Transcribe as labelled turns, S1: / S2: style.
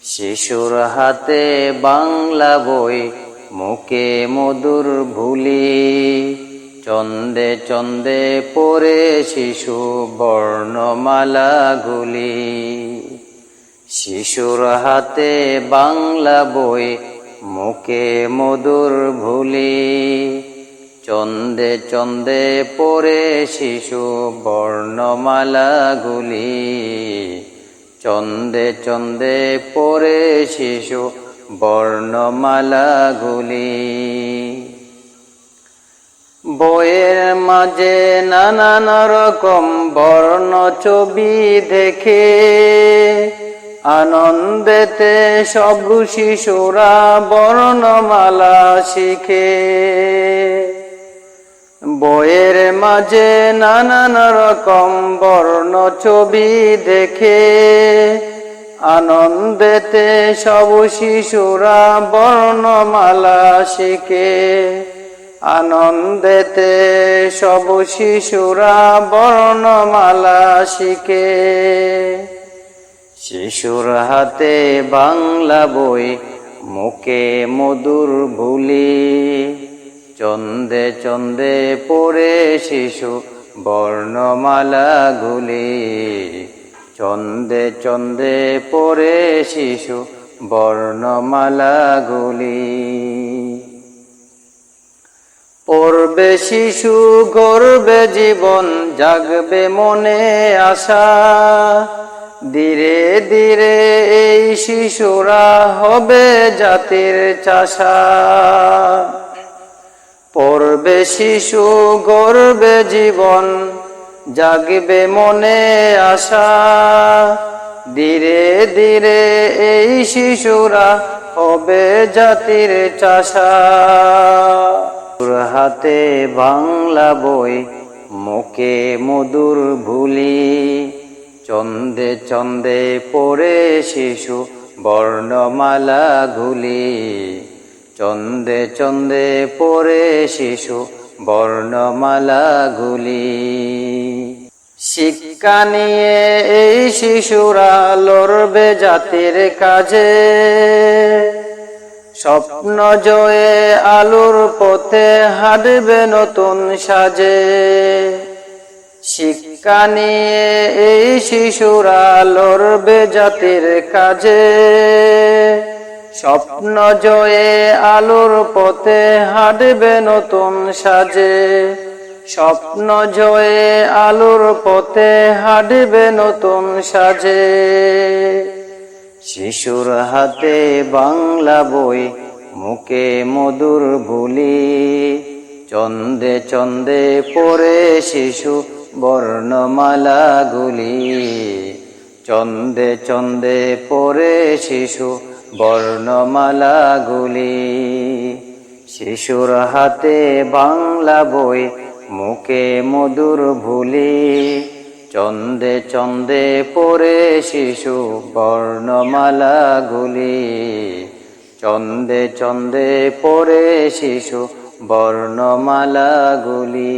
S1: শিশুর হাতে বাংলা বই, মুখে মধুর ভুলি, চন্দে চন্দে পড়ে শিশু বর্ণমালাগুলি। শিশুর হাতে বাংলা বই, মুখে মধুর ভুলি, চন্দে চন্দে পড়ে শিশু বর্ণমালাগুলি। চন্দে চন্দে পড়ে শিশু বর্ণমালাগুলি। বইয়ের মাঝে নানান রকম বর্ণ ছবি দেখে, আনন্দেতে সব শিশুরা বর্ণমালা শিখে। বইয়ের মাঝে নানান রকম বর্ণ ছবি দেখে, আনন্দেতে সব শিশুরা বর্ণমালা শিখে। আনন্দেতে সব শিশুরা বর্ণমালা শিখে। শিশুর হাতে বাংলা বই, মুখে মধুর ভুলি, চন্দে চন্দে পড়ে শিশু বর্ণমালাগুলি। চন্দে চন্দে পড়ে শিশু বর্ণমালাগুলি। পড়বে শিশু গড়বে জীবন, জাগবে মনে আশা। ধীরে ধীরে এই শিশুরা হবে জাতির চাষা। পড়বে শিশু গড়বে জীবন, জাগবে মনে আশা। ধীরে ধীরে এই শিশুরা হবে জাতির চাষা। হাতে বাংলা বই, মুখে মধুর ভুলি, চন্দে চন্দে পড়ে শিশু বর্ণমালাগুলি। চন্দে চন্দে পড়ে শিশু বর্ণমালাগুলি। শিক্ষা নিয়ে এই শিশুরা লড়বে জাতির কাজে। স্বপ্ন জয়ে আলোর পথে হাঁটবে নতুন সাজে। শিক্ষা নিয়ে এই শিশুরা লড়বে জাতির কাজে। স্বপ্ন জয়ে আলোর পথে হাঁটবে নতুন সাজে। স্বপ্ন জয়ে আলোর পথে হাঁটবে নতুন সাজে। শিশুর হাতে বাংলা বই, মুখে মধুর ভুলি, চন্দে চন্দে পড়ে শিশু বর্ণমালাগুলি। চন্দে চন্দে পড়ে শিশু বর্ণমালাগুলি। শিশুর হাতে বাংলা বই, মুখে মধুর ভুলি, চন্দে চন্দে পড়ে শিশু বর্ণমালাগুলি। চন্দে চন্দে পড়ে শিশু বর্ণমালাগুলি।